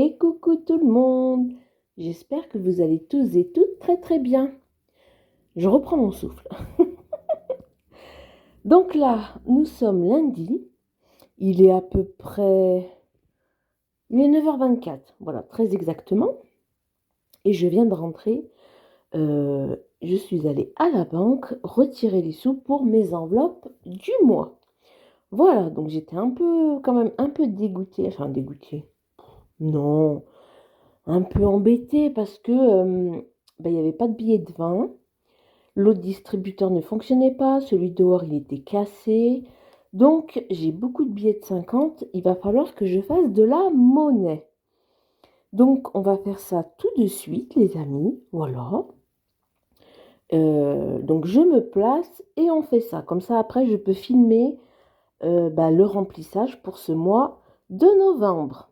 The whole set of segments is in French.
Et coucou tout le monde. J'espère que vous allez tous et toutes très très bien. Je reprends mon souffle. Donc là, nous sommes lundi. Il est à peu près... Il est 9h24, voilà, très exactement. Et je viens de rentrer. Je suis allée à la banque retirer les sous pour mes enveloppes du mois. Voilà, donc j'étais quand même un peu dégoûtée. Enfin, dégoûtée. Non, un peu embêtée parce que il n'y avait pas de billet de 20. L'autre distributeur ne fonctionnait pas, celui dehors il était cassé. Donc j'ai beaucoup de billets de 50, il va falloir que je fasse de la monnaie. Donc on va faire ça tout de suite les amis, voilà. Donc je me place et on fait ça. Comme ça après je peux filmer le remplissage pour ce mois de novembre.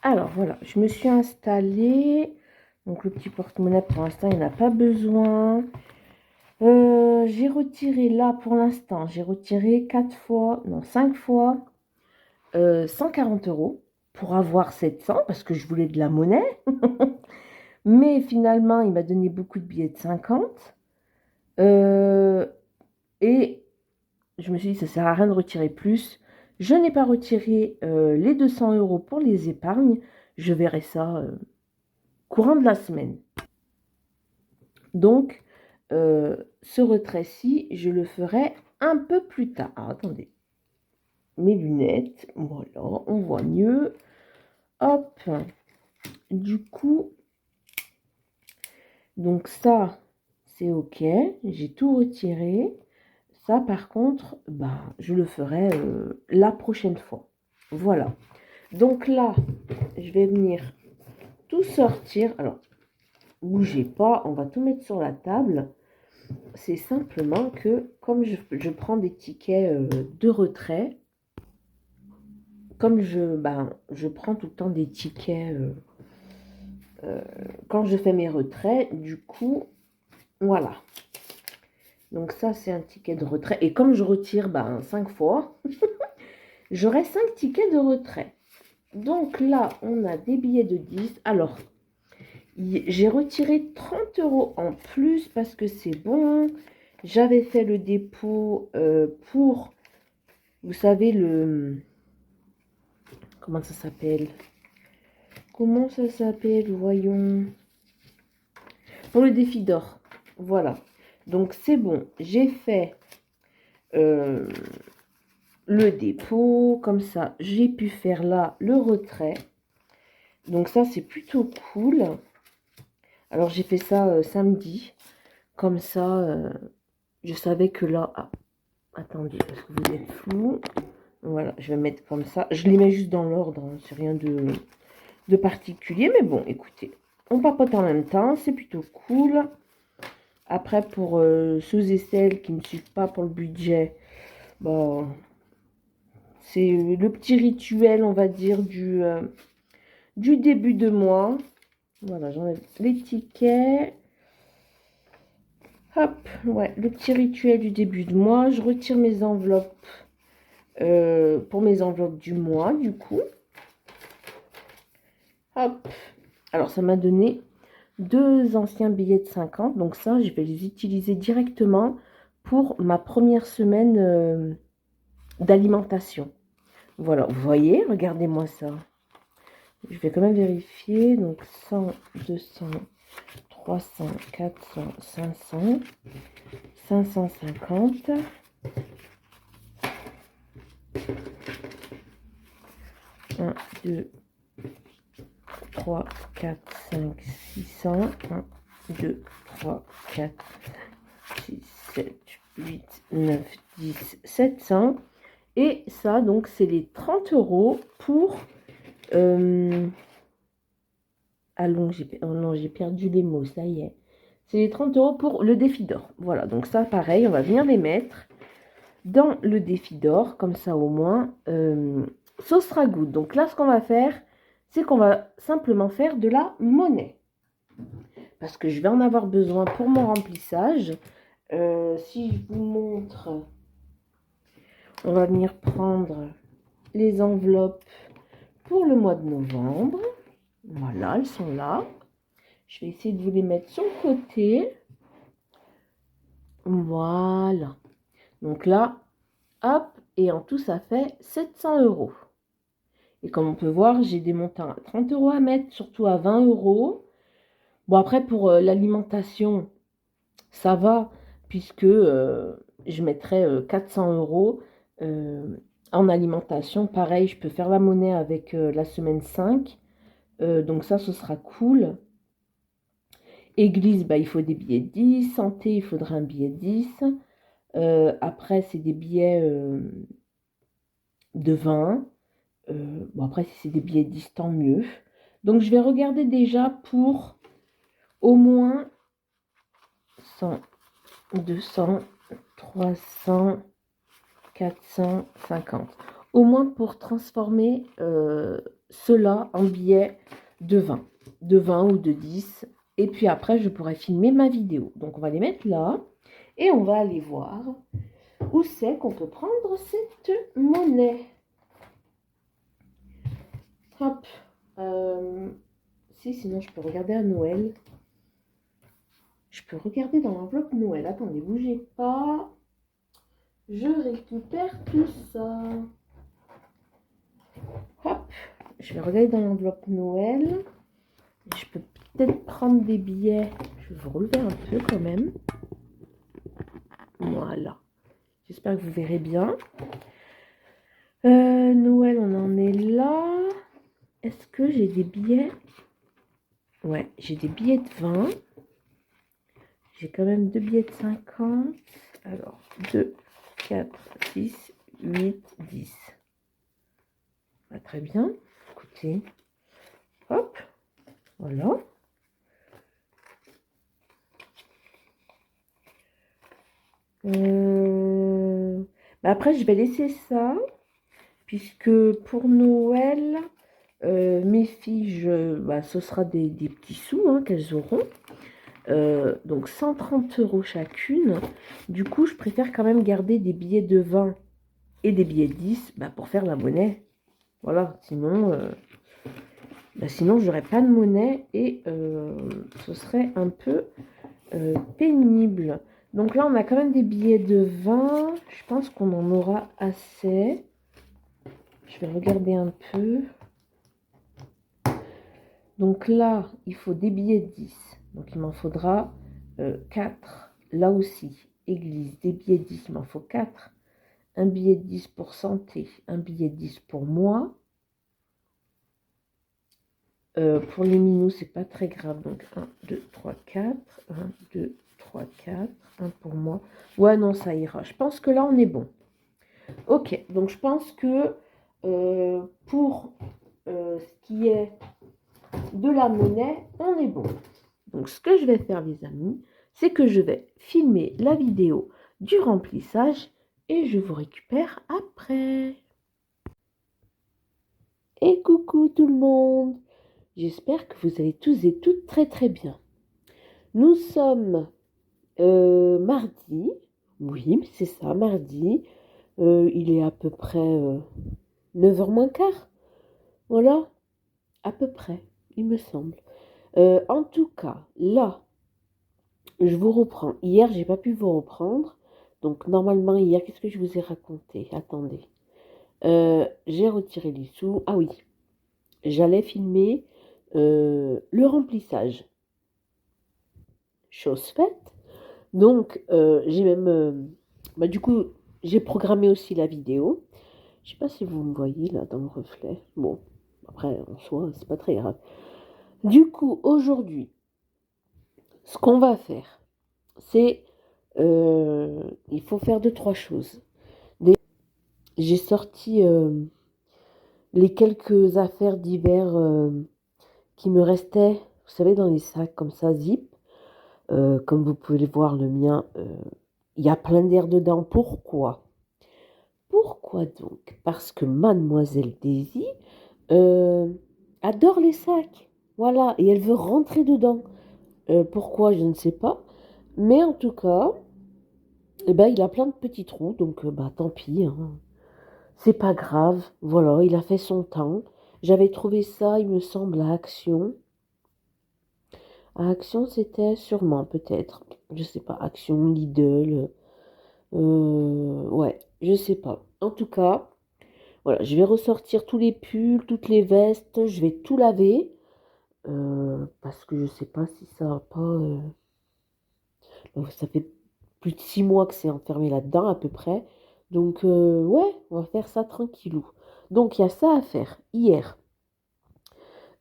Alors voilà, je me suis installée. Donc le petit porte-monnaie pour l'instant il n'a pas besoin. J'ai retiré là pour l'instant, j'ai retiré 5 fois 140 € pour avoir 700 parce que je voulais de la monnaie. Mais finalement, il m'a donné beaucoup de billets de 50. Et je me suis dit, ça ne sert à rien de retirer plus. Je n'ai pas retiré les 200 € pour les épargnes. Je verrai ça courant de la semaine. Donc, ce retrait-ci, je le ferai un peu plus tard. Alors, attendez. Mes lunettes, voilà, on voit mieux. Hop. Du coup, donc ça, c'est OK. J'ai tout retiré. Ça, par contre, je le ferai la prochaine fois. Voilà. Donc là, je vais venir tout sortir. Alors, bougez pas, on va tout mettre sur la table. C'est simplement que, comme je prends des tickets de retrait, comme je prends tout le temps des tickets quand je fais mes retraits, du coup, voilà. Donc ça, c'est un ticket de retrait. Et comme je retire 5 fois, j'aurai 5 tickets de retrait. Donc là, on a des billets de 10. Alors, j'ai retiré 30 € en plus parce que c'est bon. J'avais fait le dépôt pour, vous savez, comment ça s'appelle? Comment ça s'appelle? Voyons. Pour le défi d'or. Voilà. Donc c'est bon. J'ai fait le dépôt. Comme ça, j'ai pu faire là le retrait. Donc ça, c'est plutôt cool. Alors j'ai fait ça samedi. Comme ça, je savais que là... Ah, attendez, parce que vous êtes flou. Voilà, je vais mettre comme ça. Je les mets juste dans l'ordre. Hein, c'est rien de particulier. Mais bon, écoutez, on papote en même temps. C'est plutôt cool. Après, pour ceux et celles qui ne me suivent pas pour le budget, c'est le petit rituel, on va dire, du début de mois. Voilà, j'enlève les tickets. Hop, ouais, le petit rituel du début de mois. Je retire mes enveloppes pour mes enveloppes du mois, du coup. Hop, alors ça m'a donné 2 anciens billets de 50. Donc ça, je vais les utiliser directement pour ma première semaine d'alimentation. Voilà, vous voyez, regardez-moi ça. Je vais quand même vérifier. Donc 100, 200, 300, 400, 500, 550. Un, 2, 3, 4, 5, 600. 1, 2, 3, 4, 6, 7, 8, 9, 10, 700. Et ça, donc, c'est les 30 € pour... Allons, j'ai perdu les mots, ça y est. C'est les 30 € pour le défi d'or. Voilà, donc ça, pareil, on va venir les mettre dans le défi d'or. Comme ça, au moins, ça sera good. Donc là, ce qu'on va faire, c'est qu'on va simplement faire de la monnaie. Parce que je vais en avoir besoin pour mon remplissage. Si je vous montre, on va venir prendre les enveloppes pour le mois de novembre. Voilà, elles sont là. Je vais essayer de vous les mettre sur le côté. Voilà. Donc là, hop, et en tout, ça fait 700 €. Et comme on peut voir, j'ai des montants à 30 € à mettre, surtout à 20 €. Bon, après, pour l'alimentation, ça va, puisque je mettrai 400 € en alimentation. Pareil, je peux faire la monnaie avec la semaine 5. Donc ça, ce sera cool. Église, bah, il faut des billets de 10. Santé, il faudra un billet de 10. Après, c'est des billets de 20. Bon, après, si c'est des billets de 10, tant mieux. Donc, je vais regarder déjà pour au moins 100, 200, 300, 450. Au moins pour transformer cela en billets de 20. De 20 ou de 10. Et puis après, je pourrai filmer ma vidéo. Donc, on va les mettre là. Et on va aller voir où c'est qu'on peut prendre cette monnaie. Hop. Sinon, je peux regarder à Noël. Je peux regarder dans l'enveloppe Noël. Attendez, bougez pas. Je récupère tout ça. Hop. Je vais regarder dans l'enveloppe Noël. Je peux peut-être prendre des billets. Je vais vous relever un peu quand même. Voilà. J'espère que vous verrez bien. Noël, on en est là. Est-ce que j'ai des billets? Ouais, j'ai des billets de 20. J'ai quand même 2 billets de 50. Alors, 2, 4, 6, 8, 10. Ah, très bien. Écoutez. Hop. Voilà. Après, je vais laisser ça. Puisque pour Noël, mes filles, ce sera des petits sous qu'elles auront. Donc 130 € chacune. Du coup, je préfère quand même garder des billets de 20 et des billets de 10 pour faire la monnaie. Voilà, sinon je n'aurais pas de monnaie et ce serait un peu pénible. Donc là, on a quand même des billets de 20. Je pense qu'on en aura assez. Je vais regarder un peu. Donc là, il faut des billets de 10. Donc il m'en faudra 4. Là aussi, église, des billets de 10, il m'en faut 4. Un billet de 10 pour santé, un billet de 10 pour moi. Pour les minous, c'est pas très grave. Donc 1, 2, 3, 4. 1, 2, 3, 4. Un pour moi. Ouais, non, ça ira. Je pense que là, on est bon. Ok, donc je pense que pour ce qui est de la monnaie, on est bon. Donc ce que je vais faire, les amis, c'est que je vais filmer la vidéo du remplissage et je vous récupère après. Et coucou tout le monde, j'espère que vous allez tous et toutes très très bien. Nous sommes mardi, oui c'est ça, mardi, il est à peu près 9h moins quart, voilà, à peu près, il me semble. En tout cas, là, je vous reprends. Hier, j'ai pas pu vous reprendre. Donc, normalement, hier, qu'est-ce que je vous ai raconté? Attendez. J'ai retiré les sous. Ah oui, j'allais filmer le remplissage. Chose faite. Donc, j'ai même... du coup, j'ai programmé aussi la vidéo. Je sais pas si vous me voyez là dans le reflet. Bon, après, en soi, c'est pas très grave. Du coup, aujourd'hui, ce qu'on va faire, c'est... il faut faire 2-3 choses. J'ai sorti les quelques affaires d'hiver qui me restaient, vous savez, dans les sacs comme ça, zip. Comme vous pouvez le voir, le mien, il y a plein d'air dedans. Pourquoi? Pourquoi donc? Parce que Mademoiselle Daisy adore les sacs. Voilà, et elle veut rentrer dedans. Pourquoi? Je ne sais pas. Mais en tout cas, il a plein de petits trous, donc tant pis. Hein. C'est pas grave. Voilà, il a fait son temps. J'avais trouvé ça, il me semble, à Action. À Action, c'était sûrement, peut-être. Je sais pas, Action, Lidl. Ouais, je sais pas. En tout cas, voilà, je vais ressortir tous les pulls, toutes les vestes, je vais tout laver. Parce que je sais pas si ça va pas. Ça fait plus de 6 mois que c'est enfermé là-dedans, à peu près. Donc, ouais, on va faire ça tranquillou. Donc, il y a ça à faire. Hier,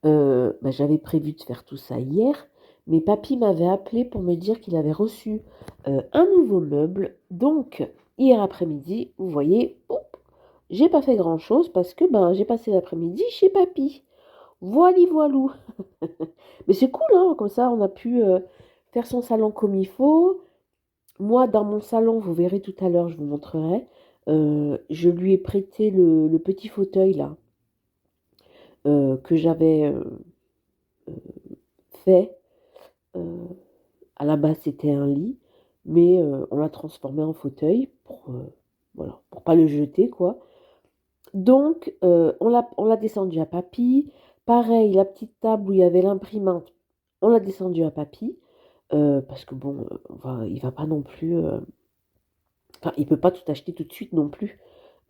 bah, j'avais prévu de faire tout ça hier, mais papy m'avait appelé pour me dire qu'il avait reçu un nouveau meuble. Donc, hier après-midi, vous voyez, hop, j'ai pas fait grand-chose parce que ben, j'ai passé l'après-midi chez papy. Voili voilou. Mais c'est cool, hein, comme ça, on a pu faire son salon comme il faut. Moi, dans mon salon, vous verrez tout à l'heure, je vous montrerai. Je lui ai prêté le petit fauteuil là que j'avais fait. Euh, à la base, c'était un lit, mais on l'a transformé en fauteuil pour voilà, pour pas le jeter quoi. Donc, on l'a descendu à papy. Pareil, la petite table où il y avait l'imprimante, on l'a descendu à papy. Parce que bon, il va pas non plus. Enfin, il peut pas tout acheter tout de suite non plus,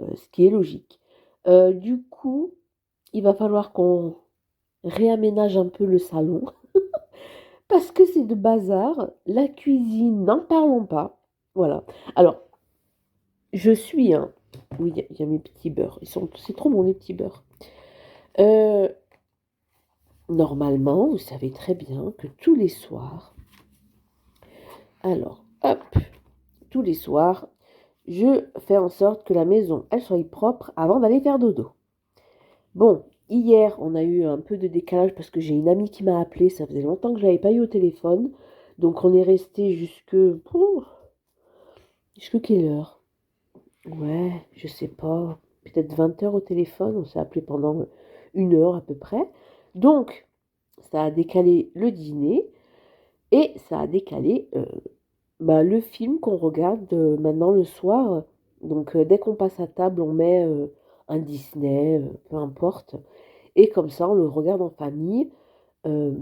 ce qui est logique. Du coup, il va falloir qu'on réaménage un peu le salon parce que c'est de bazar. La cuisine, n'en parlons pas. Voilà. Alors, je suis un. Oui, il y a mes petits beurres. C'est trop bon les petits beurres. Euh, Normalement, vous savez très bien que tous les soirs, alors, hop, tous les soirs, je fais en sorte que la maison, elle soit propre avant d'aller faire dodo. Bon, hier, on a eu un peu de décalage parce que j'ai une amie qui m'a appelé. Ça faisait longtemps que je l'avais pas eu au téléphone. Donc, on est resté jusque quelle heure? Ouais, je sais pas. Peut-être 20 heures au téléphone. On s'est appelé pendant 1 heure à peu près. Donc, ça a décalé le dîner et ça a décalé bah, le film qu'on regarde maintenant le soir. Donc, dès qu'on passe à table, on met un Disney, peu importe. Et comme ça, on le regarde en famille. euh,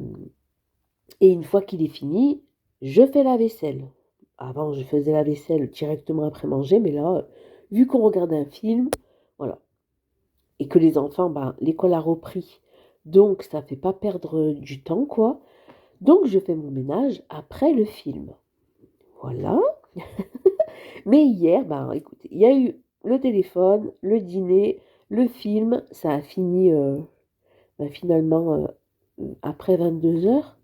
et une fois qu'il est fini, je fais la vaisselle. Avant, je faisais la vaisselle directement après manger, mais là, vu qu'on regarde un film, voilà. Et que les enfants, ben, l'école a repris. Donc, ça fait pas perdre du temps, quoi. Donc, je fais mon ménage après le film. Voilà. Mais hier, ben, écoutez, il y a eu le téléphone, le dîner, le film. Ça a fini ben, finalement après 22 heures.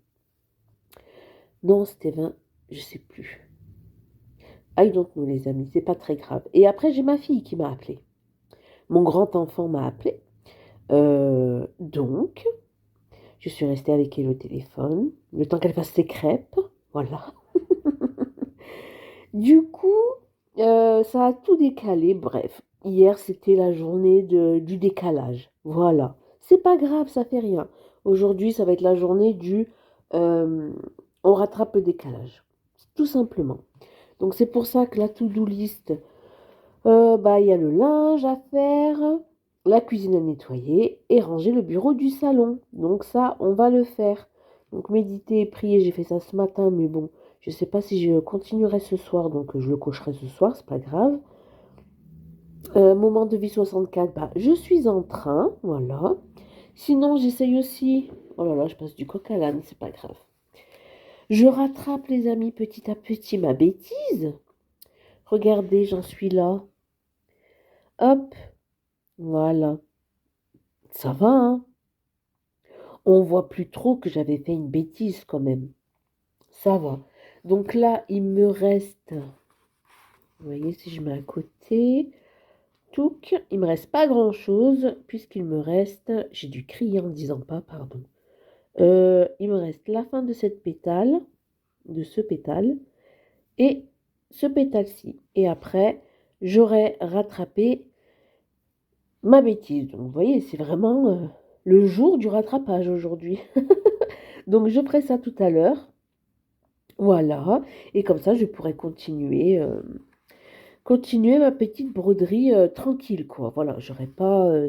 Non, c'était 20, je sais plus. I don't know, les amis, c'est pas très grave. Et après, j'ai ma fille qui m'a appelé. Mon grand enfant m'a appelé. Donc, je suis restée avec elle au téléphone, le temps qu'elle fasse ses crêpes. Voilà. Du coup, ça a tout décalé. Bref, hier, c'était la journée du décalage. Voilà. C'est pas grave, ça fait rien. Aujourd'hui, ça va être la journée du euh, on rattrape le décalage. Tout simplement. Donc c'est pour ça que la to-do list, bah, il y a le linge à faire, la cuisine à nettoyer et ranger le bureau du salon. Donc ça, on va le faire. Donc méditer et prier, j'ai fait ça ce matin, mais bon, je ne sais pas si je continuerai ce soir, donc je le cocherai ce soir, c'est pas grave. Moment de vie 64, bah, je suis en train, voilà. Sinon, j'essaye aussi. Oh là là, je passe du coq à l'âne, c'est pas grave. Je rattrape, les amis, petit à petit ma bêtise. Regardez, j'en suis là. Hop, voilà. Ça va, hein? On voit plus trop que j'avais fait une bêtise quand même. Ça va. Donc là, il me reste, vous voyez, si je mets à côté, touc, il me reste pas grand-chose puisqu'il me reste, j'ai dû crier en disant pas, pardon. Il me reste la fin de cette pétale, de ce pétale, et ce pétale-ci. Et après, j'aurai rattrapé ma bêtise. Donc vous voyez, c'est vraiment le jour du rattrapage aujourd'hui. Donc je ferai ça tout à l'heure. Voilà. Et comme ça, je pourrai continuer ma petite broderie tranquille, quoi. Voilà, j'aurai pas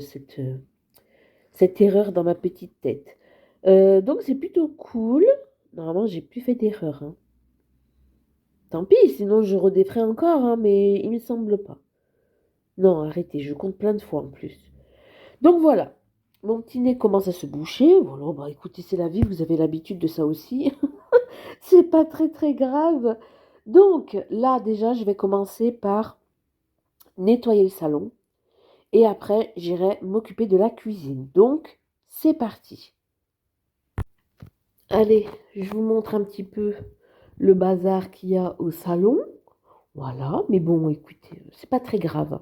cette erreur dans ma petite tête. Donc c'est plutôt cool. Normalement, j'ai plus fait d'erreur, hein. Tant pis, sinon je redéferai encore, hein, mais il me semble pas. Non, arrêtez, je compte plein de fois en plus. Donc voilà, mon petit nez commence à se boucher. Voilà, bah écoutez, c'est la vie, vous avez l'habitude de ça aussi. C'est pas très très grave. Donc là, déjà, je vais commencer par nettoyer le salon. Et après, j'irai m'occuper de la cuisine. Donc, c'est parti. Allez, je vous montre un petit peu le bazar qu'il y a au salon. Voilà, mais bon, écoutez, c'est pas très grave.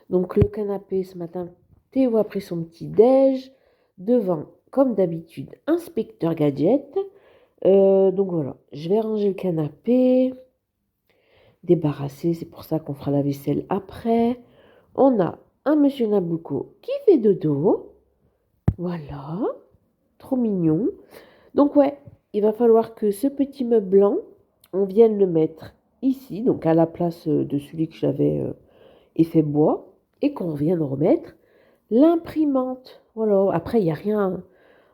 Donc, le canapé, ce matin, Théo a pris son petit déj. Devant, comme d'habitude, inspecteur gadget. Donc voilà, je vais ranger le canapé, débarrasser, c'est pour ça qu'on fera la vaisselle après. On a un monsieur Nabucco qui fait dodo. Voilà, trop mignon. Donc ouais, il va falloir que ce petit meuble blanc, on vienne le mettre ici, donc à la place de celui que j'avais effet bois, et qu'on vienne remettre l'imprimante. Voilà, après, il n'y a rien,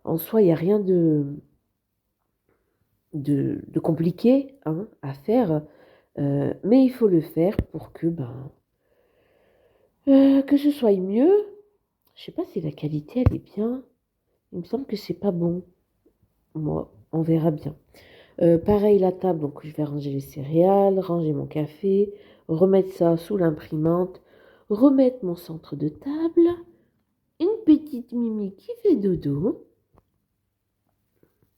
en soi, il n'y a rien de compliqué hein, à faire, mais il faut le faire pour que ce soit mieux. Je sais pas si la qualité, elle est bien. Il me semble que c'est pas bon. Moi, on verra bien. Pareil, la table, donc je vais ranger les céréales, ranger mon café, remettre ça sous l'imprimante, remettre mon centre de table, une petite Mimi qui fait dodo.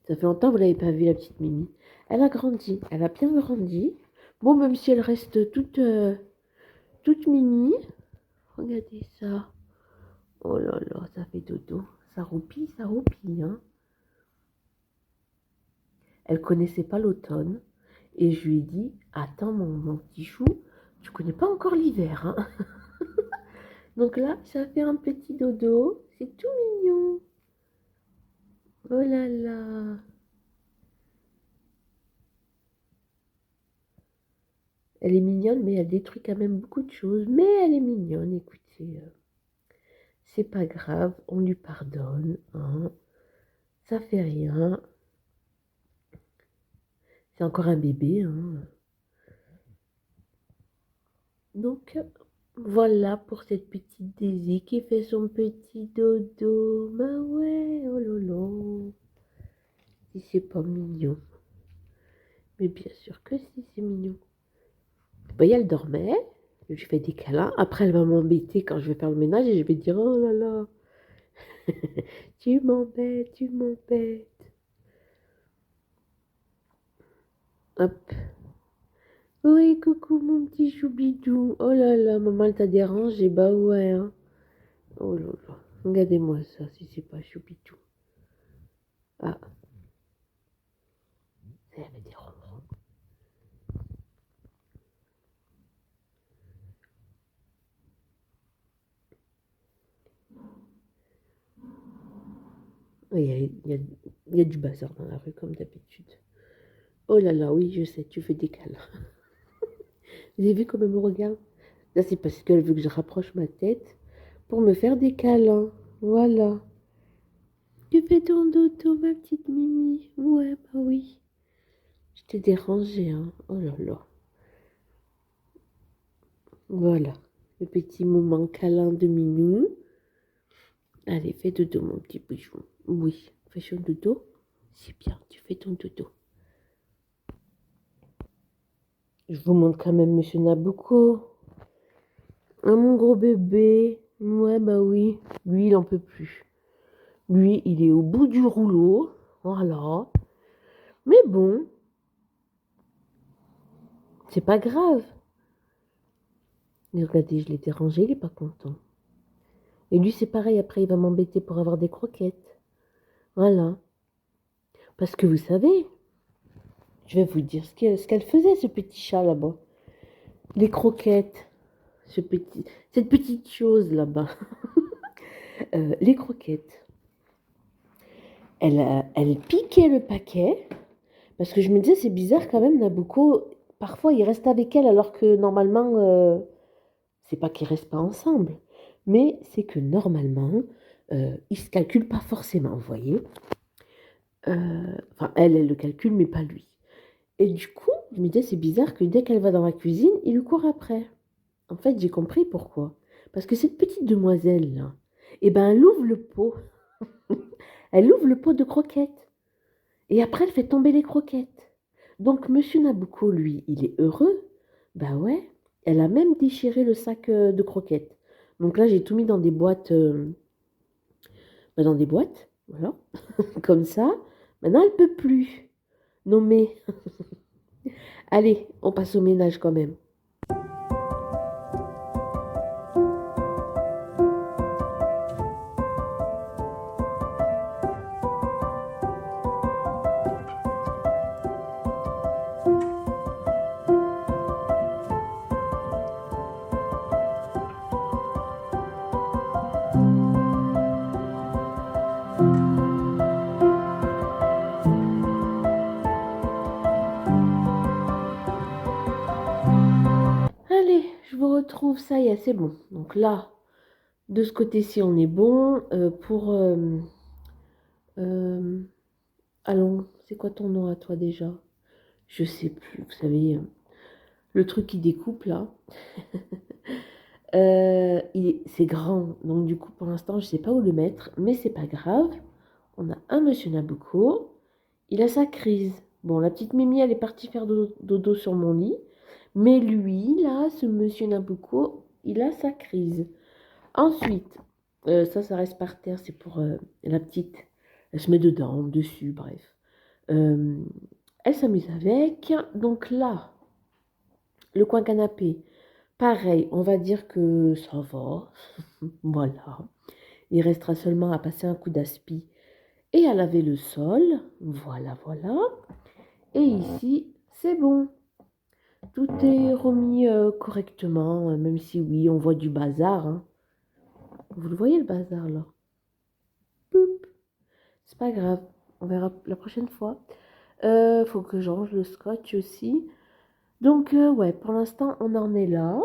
Ça fait longtemps que vous l'avez pas vue, la petite Mimi. Elle a grandi, elle a bien grandi. Bon, même si elle reste toute Mimi. Regardez ça. Oh là là, ça fait dodo. Ça roupille, hein. Elle connaissait pas l'automne. Et je lui ai dit, attends mon petit chou, tu connais pas encore l'hiver, hein. Donc là, ça fait un petit dodo. C'est tout mignon. Oh là là. Elle est mignonne, mais elle détruit quand même beaucoup de choses. Mais elle est mignonne, écoutez. C'est pas grave, on lui pardonne, hein. Ça fait rien. C'est encore un bébé, hein. Donc, voilà pour cette petite Daisy qui fait son petit dodo. Bah ouais, oh lolo. Si c'est pas mignon. Mais bien sûr que si, c'est mignon. Vous voyez, elle dormait. Je fais des câlins. Après, elle va m'embêter quand je vais faire le ménage et je vais dire, oh là là, tu m'embêtes, tu m'embêtes. Hop. Oui, coucou mon petit choubidou. Oh là là, maman, elle t'a dérangé. Bah ouais, hein. Oh là là. Regardez-moi ça, si c'est pas choubidou. Ah, ça avait des ronrons. Oui, il y a du bazar dans la rue, comme d'habitude. Oh là là, oui, je sais, tu fais des câlins. Vous avez vu comme elle me regarde? Là, c'est parce qu'elle veut que je rapproche ma tête pour me faire des câlins. Voilà. Tu fais ton dodo, ma petite Mimi. Ouais, bah oui. Je t'ai dérangé, hein. Oh là là. Voilà. Le petit moment câlin de Minou. Allez, fais dodo, mon petit bouchon. Oui, fais ton dodo. C'est bien, tu fais ton dodo. Je vous montre quand même Monsieur Nabucco. Ah, mon gros bébé. Ouais, bah oui. Lui, il en peut plus. Lui, il est au bout du rouleau. Voilà. Mais bon, c'est pas grave. Mais regardez, je l'ai dérangé, il est pas content. Et lui, c'est pareil, après, il va m'embêter pour avoir des croquettes. Voilà. Parce que vous savez, je vais vous dire ce qu'elle faisait, ce petit chat là-bas. Les croquettes. Cette petite chose là-bas. Les croquettes. Elle piquait le paquet. Parce que je me disais, c'est bizarre quand même, Nabucco. Parfois, il reste avec elle alors que normalement, c'est pas qu'ils restent pas ensemble. Mais c'est que normalement, ils il se calcule pas forcément, vous voyez. Enfin, elle le calcule, mais pas lui. Et du coup, je me disais, c'est bizarre que dès qu'elle va dans la cuisine, il lui court après. En fait, j'ai compris pourquoi. Parce que cette petite demoiselle-là, eh ben, elle ouvre le pot. Elle ouvre le pot de croquettes. Et après, elle fait tomber les croquettes. Donc, Monsieur Nabucco, lui, il est heureux. Bah ouais, elle a même déchiré le sac de croquettes. Donc là, j'ai tout mis dans des boîtes. Dans des boîtes, voilà. Comme ça. Maintenant, elle peut plus. Non mais, allez, on passe au ménage quand même. Allez, je vous retrouve, ça y est, c'est bon. Donc là, de ce côté-ci, on est bon. Euh, allons, c'est quoi ton nom à toi déjà? Je sais plus, vous savez, le truc qui découpe là. C'est grand, donc du coup, pour l'instant, je sais pas où le mettre, mais c'est pas grave. On a un Monsieur Nabucco, il a sa crise. Bon, la petite Mimi, elle est partie faire dodo sur mon lit, mais lui, là, ce Monsieur Nabucco, il a sa crise. Ensuite, ça reste par terre, c'est pour la petite. Elle se met dedans, dessus, bref. Euh, Elle s'amuse avec. Donc là, le coin canapé, pareil, on va dire que ça va. Voilà. Il restera seulement à passer un coup d'aspi et à laver le sol. Voilà, voilà. Et ici, c'est bon. Tout est remis correctement, même si oui, on voit du bazar, hein. Vous le voyez le bazar là? Poup. C'est pas grave, on verra la prochaine fois. Faut que je range le scotch aussi. Donc ouais, pour l'instant, on en est là.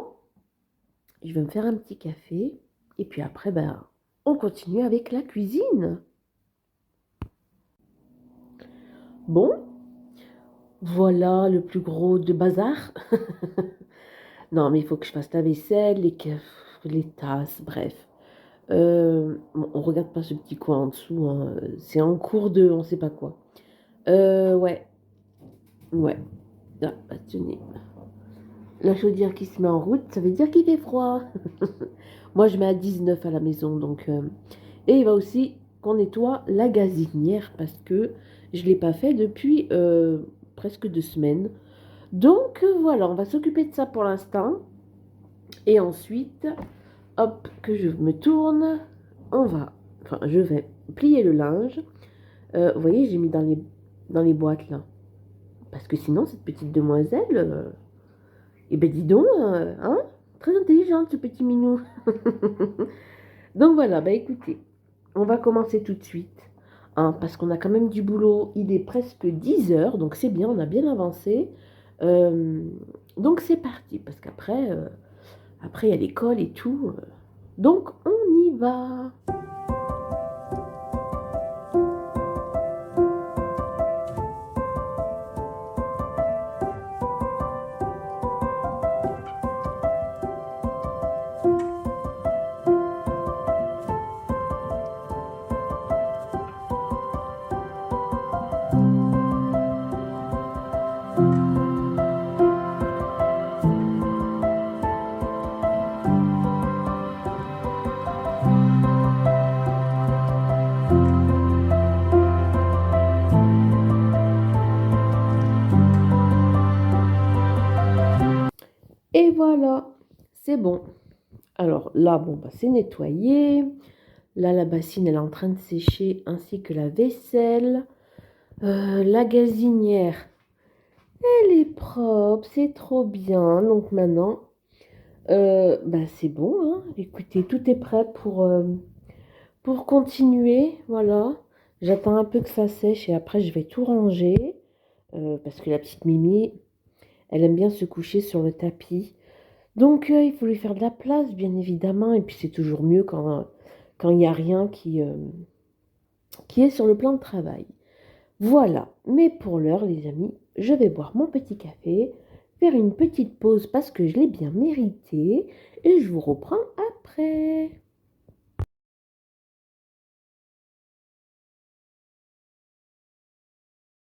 Je vais me faire un petit café. Et puis après, ben, on continue avec la cuisine. Bon, voilà le plus gros de bazar. Non, mais il faut que je fasse la vaisselle, les tasses, bref. Bon, on regarde pas ce petit coin en dessous, hein. C'est en cours de on sait pas quoi. Ouais, ouais. Ah, bah, tenez. La chaudière qui se met en route, ça veut dire qu'il fait froid. Moi, je mets à 19 à la maison, donc... Et il va aussi qu'on nettoie la gazinière, parce que je ne l'ai pas fait depuis presque 2 semaines. Donc, voilà, on va s'occuper de ça pour l'instant. Et ensuite, hop, que je me tourne, je vais plier le linge. Vous voyez, j'ai mis dans les boîtes, là. Parce que sinon, cette petite demoiselle... eh ben dis donc, hein, très intelligente ce petit minou. Donc voilà, bah écoutez, on va commencer tout de suite, hein, parce qu'on a quand même du boulot. Il est presque 10 heures, donc c'est bien, on a bien avancé. Euh, donc c'est parti, parce qu'après, après il y a l'école et tout. Donc on y va. Et voilà, c'est bon. Alors là, bon, bah, c'est nettoyé. Là, la bassine, elle est en train de sécher, ainsi que la vaisselle. La gazinière, elle est propre, c'est trop bien. Donc maintenant, bah, c'est bon, hein. Écoutez, tout est prêt pour continuer. Voilà. J'attends un peu que ça sèche et après, je vais tout ranger. Parce que la petite Mimi, elle aime bien se coucher sur le tapis. Donc, il faut lui faire de la place, bien évidemment. Et puis, c'est toujours mieux quand il n'y a rien qui est sur le plan de travail. Voilà, mais pour l'heure, les amis, je vais boire mon petit café, faire une petite pause parce que je l'ai bien mérité, et je vous reprends après.